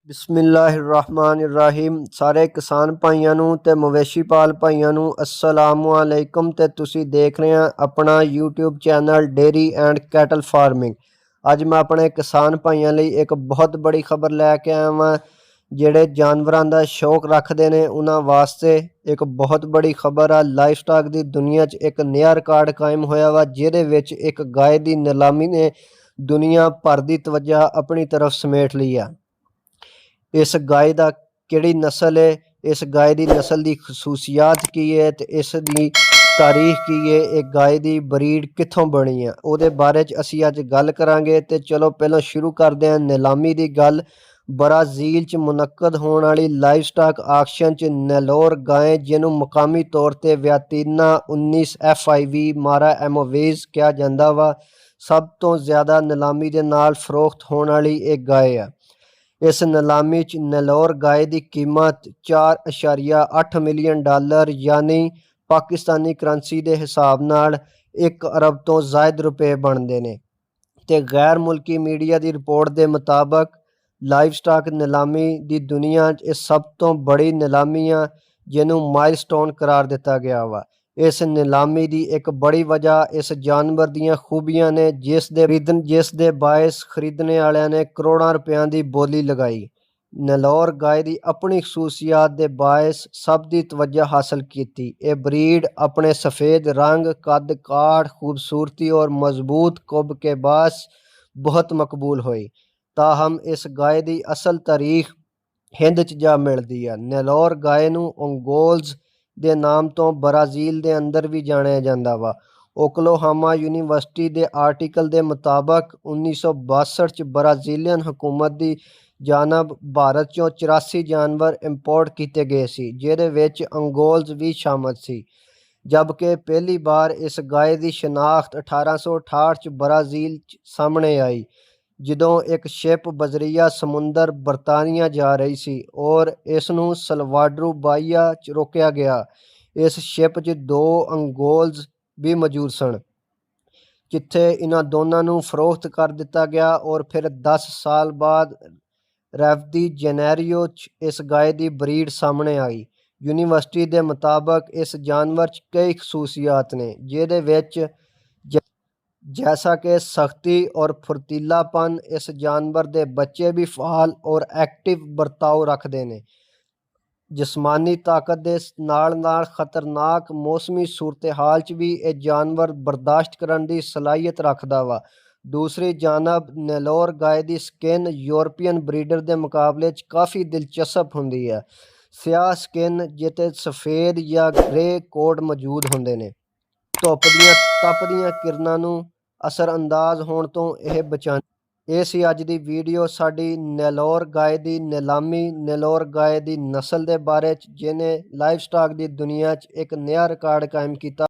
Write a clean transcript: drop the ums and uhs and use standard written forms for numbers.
बिस्मिल्लाहिर्रहमानिर्रहीम। सारे किसान भाइयों नूं ते मवेशी पाल भाइयों नूं अस्सलामु अलैकुम ते तुसी देख रहे हैं अपना YouTube channel dairy and cattle farming. अज मैं अपने किसान भाइयों ਲਈ एक बहुत बड़ी खबर लैके आया वां। ਜਿਹੜੇ ਜਾਨਵਰਾਂ ਦਾ ਸ਼ੌਕ ਰੱਖਦੇ ਨੇ ਉਹਨਾਂ ਵਾਸਤੇ ਇੱਕ ਬਹੁਤ ਬੜੀ ਖਬਰ ਆ। ਲਾਈਫ ਸਟਾਕ ਦੀ ਦੁਨੀਆ 'ਚ ਇੱਕ ਨਵਾਂ ਰਿਕਾਰਡ ਕਾਇਮ ਹੋਇਆ ਵਾ, ਜਿਹਦੇ ਵਿੱਚ ਇੱਕ ਗਾय ਦੀ ਨਿਲਾਮੀ ਨੇ ਦੁਨੀਆ ਭਰ ਦੀ ਤਵੱਜਾ ਆਪਣੀ ਤਰਫ ਸਮੇਟ ਲਈ ਆ। इस गाय का किहड़ी नस्ल है, इस गाय की नस्ल की खसूसियात की है तो इस दी तारीख की है, एक गाय की बरीड कित्थों बनी है, उहदे बारे च असीं अज गल करांगे। तो चलो पहलों शुरू करते हैं नीलामी की गल। ब्राज़ील च मुनक्कद होने वाली लाइव स्टॉक आक्शन च नेलोर गाय जिन्हों मुकामी तौर पर व्यातीना 19 FIV मारा एमोवेज कहा जाता वा, सब तो ज़्यादा नीलामी के नाल फरोख्त होने वाली एक गाय है। इस नीलामी च नेलोर गाय की कीमत 4.8 मिलियन डॉलर यानी पाकिस्तानी करंसी के हिसाब नाल 1 अरब तो ज़ायद रुपए बनते हैं। तो गैर मुल्की मीडिया की रिपोर्ट के मुताबिक लाइव स्टॉक नीलामी की दुनिया च सब तो बड़ी नीलामी आ, जिन्हों माइलस्टोन करार दिता गया वा। इस नीलामी की एक बड़ी वजह इस जानवर दीयां खूबियां ने, जिस दे बायस खरीदने वालियां ने करोड़ों रुपयों की बोली लगाई। नेलोर गाय की अपनी खसूसियात के बायस सब की तवज्जो हासिल की। यह ब्रीड अपने सफ़ेद रंग, कद काठ, खूबसूरती और मजबूत कुब के बायस बहुत मकबूल हुई। ताहम इस गाय की असल तारीख हिंद च जा मिलती है। नेलोर गाय नूं ओंगोल्स के नाम तो ब्राज़ील के अंदर भी जानिया जाता वा। ओकलाहोमा यूनीवर्सिटी के आर्टिकल के मुताबिक 1962 च ब्राज़ीलियन हुकूमत की जानब भारत चों 84 जानवर इंपोर्ट किए गए सी, जिहदे विच अंगोल्स भी शामिल सी। जबकि पहली बार इस गाय की शनाख्त 1868 च ब्राज़ील च सामने आई, जदों एक शिप बजरिया समुंदर बरतानिया जा रही सी और इसनूं सलवाड्रो बाहिया च रोकिया गया। इस शिप च 2 अंगोल्स भी मौजूद सन, जिथे इन्हां दोनों नूं फरोख्त कर दिता गया और फिर 10 साल बाद रैवदी जनैरियो च इस गाय की ब्रीड सामने आई। यूनीवर्सिटी के मुताबिक इस जानवर च कई खसूसियात ने, जिहदे विच जैसा कि सख्ती और फुर्तीलापन। इस जानवर के बच्चे भी फाल और एक्टिव बर्ताव रखते हैं। जिस्मानी ताकत के नाल नाल खतरनाक मौसमी सूरत हाल च भी यह जानवर बर्दाश्त करने की सलाहियत रखता वा। दूसरी जानब नेलोर गाय की स्किन यूरोपियन ब्रीडर के मुकाबले काफ़ी दिलचस्प होंदी है। स्याह स्किन जिते सफ़ेद या ग्रे कोड मौजूद होंदे ने, धुप दीयां तपदियां किरणां नूं असरअंदाज होने तो यह बचांदी। ਇਹ ਸੀ ਅੱਜ ਦੀ ਵੀਡੀਓ ਸਾਡੀ ਨੈਲੋਰ ਗਾय ਦੀ ਨਿਲਾਮੀ, ਨੈਲੋਰ ਗਾय ਦੀ ਨਸਲ ਦੇ ਬਾਰੇ 'ਚ, ਜਿਹਨੇ ਲਾਈਵ ਸਟਾਕ ਦੀ ਦੁਨੀਆ 'ਚ ਇੱਕ ਨਵਾਂ ਰਿਕਾਰਡ ਕਾਇਮ ਕੀਤਾ।